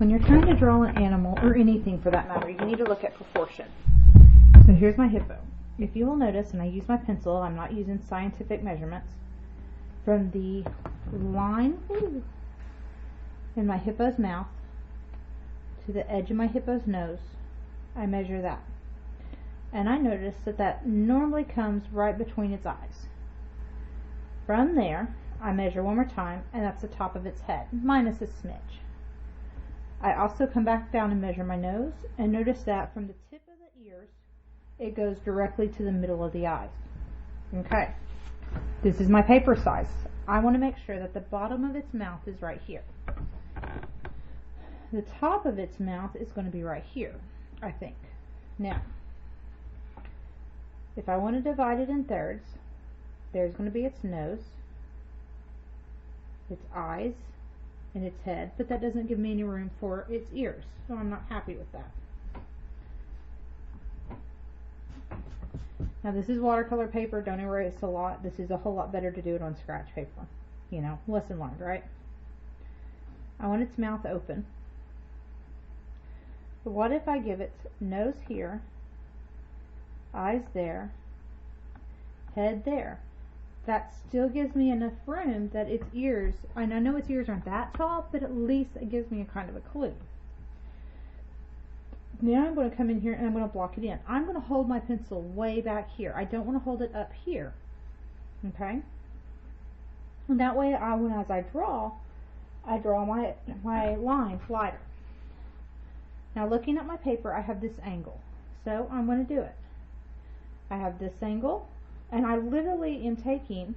when you're trying to draw an animal, or anything for that matter, you need to look at proportion. So here's my hippo. If you will notice, and I use my pencil, I'm not using scientific measurements, from the line in my hippo's mouth to the edge of my hippo's nose, I measure that. And I notice that that normally comes right between its eyes. From there, I measure one more time, and that's the top of its head, minus a smidge. I also come back down and measure my nose, and notice that from the tip of the ears, it goes directly to the middle of the eyes. Okay, this is my paper size. I want to make sure that the bottom of its mouth is right here. The top of its mouth is going to be right here, I think. Now, if I want to divide it in thirds, there's going to be its nose, its eyes, and its head, but that doesn't give me any room for its ears, so I'm not happy with that. Now this is watercolor paper, don't erase a lot. This is a whole lot better to do it on scratch paper. You know, lesson learned, right? I want its mouth open. But what if I give its nose here, eyes there, head there? That still gives me enough room that its ears, and I know its ears aren't that tall, but at least it gives me a kind of a clue. Now I'm going to come in here and I'm going to block it in. I'm going to hold my pencil way back here. I don't want to hold it up here. Okay? And that way, as I draw my lines lighter. Now looking at my paper, I have this angle. So I'm going to do it. I have this angle, and I literally am taking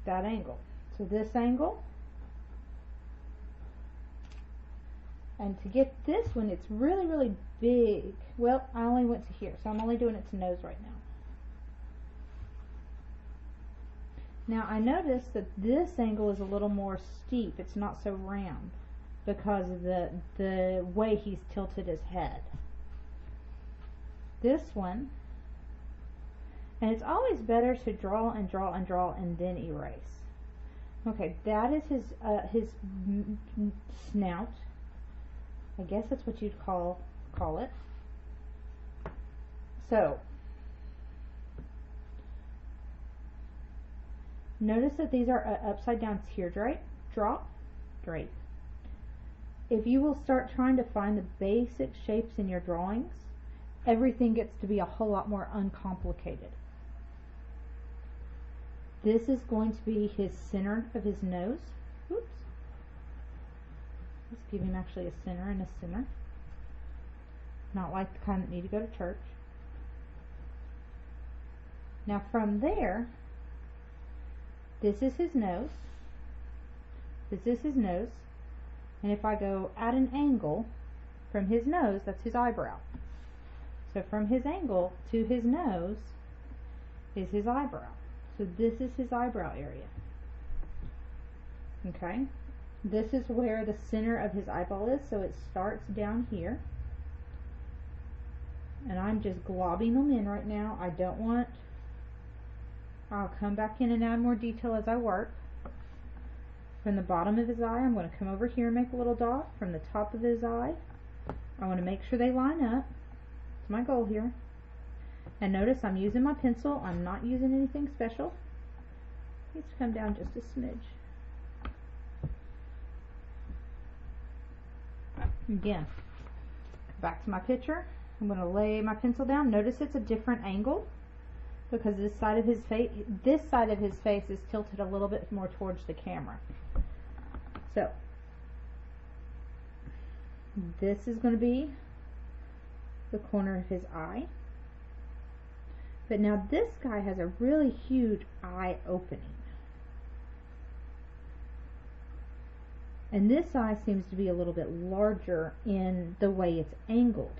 that angle. So this angle, and to get this one, it's really, really big. Well, I only went to here, so I'm only doing it to nose right now. Now I notice that this angle is a little more steep. It's not so round because of the way he's tilted his head. This one, and it's always better to draw and draw and draw and then erase. Okay, that is his snout. I guess that's what you'd call it. So notice that these are upside down teardrop. Drape. If you will start trying to find the basic shapes in your drawings, everything gets to be a whole lot more uncomplicated. This is going to be his center of his nose. Oops. Let's give him actually a center and a center. Not like the kind that need to go to church. Now from there, this is his nose. This is his nose. And if I go at an angle from his nose, that's his eyebrow. So from his angle to his nose is his eyebrow. So this is his eyebrow area. Okay? This is where the center of his eyeball is, so it starts down here. And I'm just globbing them in right now. I'll come back in and add more detail as I work. From the bottom of his eye, I'm going to come over here and make a little dot. From the top of his eye, I want to make sure they line up. That's my goal here. And notice I'm using my pencil. I'm not using anything special. Needs to come down just a smidge. Again, back to my picture. I'm going to lay my pencil down. Notice it's a different angle because this side of his face is tilted a little bit more towards the camera. So this is going to be the corner of his eye. But now this guy has a really huge eye opening. And this eye seems to be a little bit larger in the way it's angled.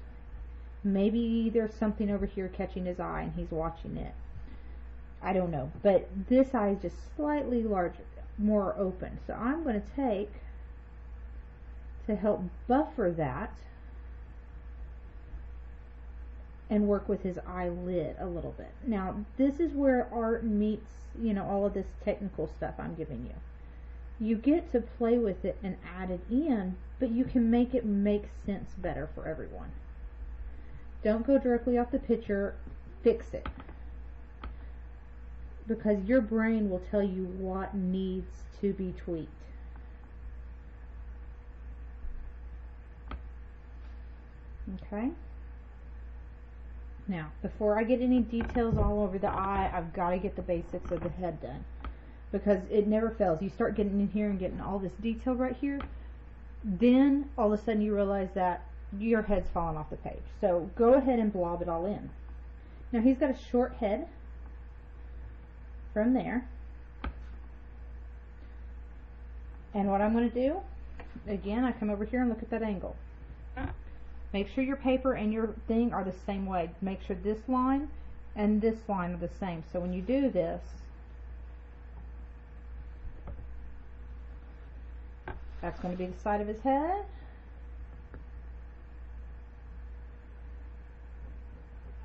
Maybe there's something over here catching his eye and he's watching it. I don't know. But this eye is just slightly larger, more open. So I'm going to take, to help buffer that, and work with his eyelid a little bit. Now, this is where art meets, you know, all of this technical stuff I'm giving you. You get to play with it and add it in, but you can make it make sense better for everyone. Don't go directly off the picture, fix it. Because your brain will tell you what needs to be tweaked. Okay? Now, before I get any details all over the eye, I've got to get the basics of the head done. Because it never fails. You start getting in here and getting all this detail right here, then all of a sudden you realize that your head's falling off the page. So go ahead and blob it all in. Now he's got a short head from there. And what I'm going to do, again, I come over here and look at that angle. Make sure your paper and your thing are the same way. Make sure this line and this line are the same. So when you do this, that's going to be the side of his head.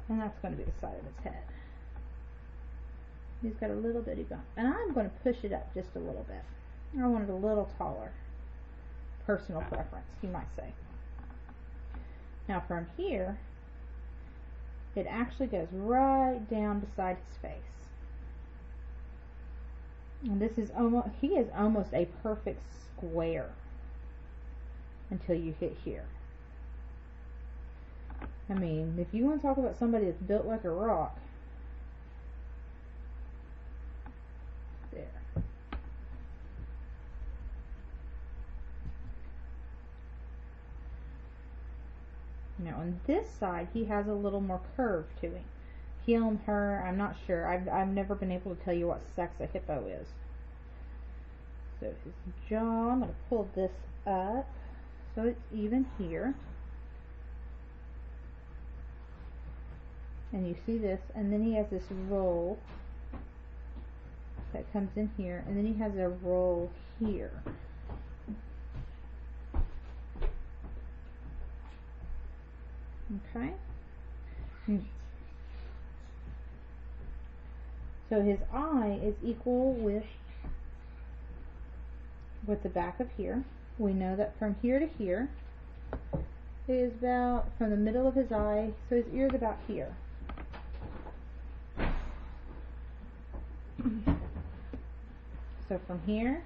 And that's going to be the side of his head. He's got a little bitty bump. And I'm going to push it up just a little bit. I want it a little taller. Personal preference, you might say. Now from here, it actually goes right down beside his face. And this is almost, he is almost a perfect square until you hit here. I mean, if you want to talk about somebody that's built like a rock, there. Now on this side, he has a little more curve to him. Him, her, I'm not sure. I've never been able to tell you what sex a hippo is. So his jaw, I'm going to pull this up so it's even here. And you see this, and then he has this roll that comes in here, and then he has a roll here. Okay. So his eye is equal with the back of here. We know that from here to here is about from the middle of his eye, so his ear is about here. So from here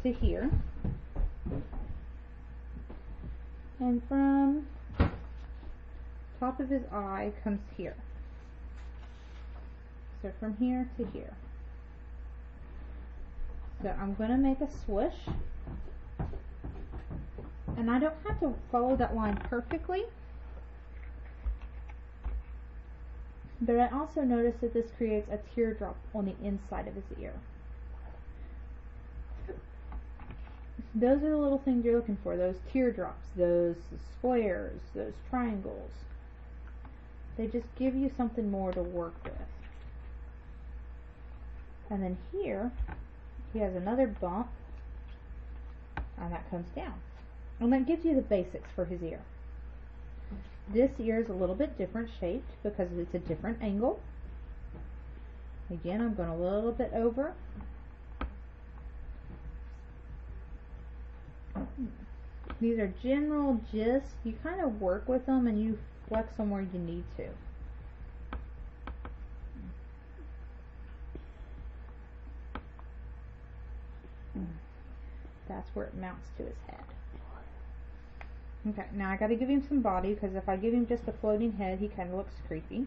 to here, and from top of his eye comes here. So from here to here. So I'm going to make a swoosh, and I don't have to follow that line perfectly, but I also notice that this creates a teardrop on the inside of his ear. Those are the little things you're looking for, those teardrops, those squares, those triangles. They just give you something more to work with. And then here, he has another bump, and that comes down. And that gives you the basics for his ear. This ear is a little bit different shaped because it's a different angle. Again, I'm going a little bit over. These are general gists. You kind of work with them and you flex them where you need to. That's where it mounts to his head. Okay, now I got to give him some body, because if I give him just a floating head, he kind of looks creepy.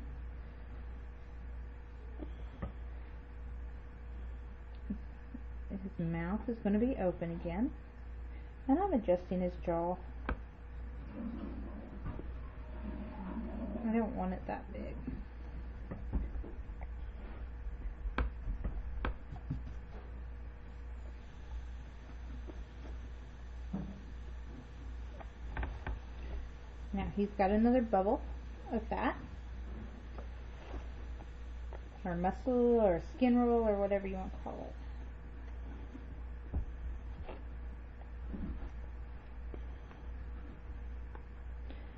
His mouth is going to be open again, and I'm adjusting his jaw. I don't want it that big. Now he's got another bubble of fat, or muscle, or skin roll, or whatever you want to call it.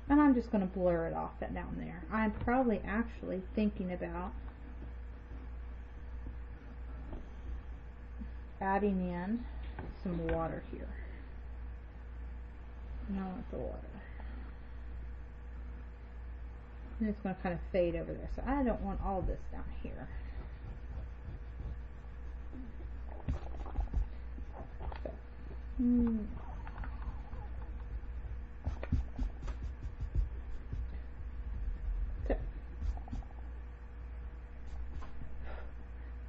And I'm just going to blur it off down there. I'm probably actually thinking about adding in some water here. Now with the water. And it's going to kind of fade over there. So I don't want all this down here. So, so,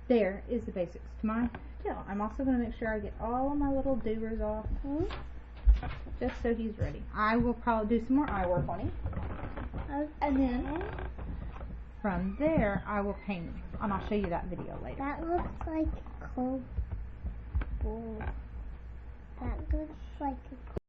there is the basics to my tail. I'm also going to make sure I get all of my little doers off. Just so he's ready. I will probably do some more eye work on him. And then from there I will paint him. And I'll show you that video later. That looks like cold. That looks like a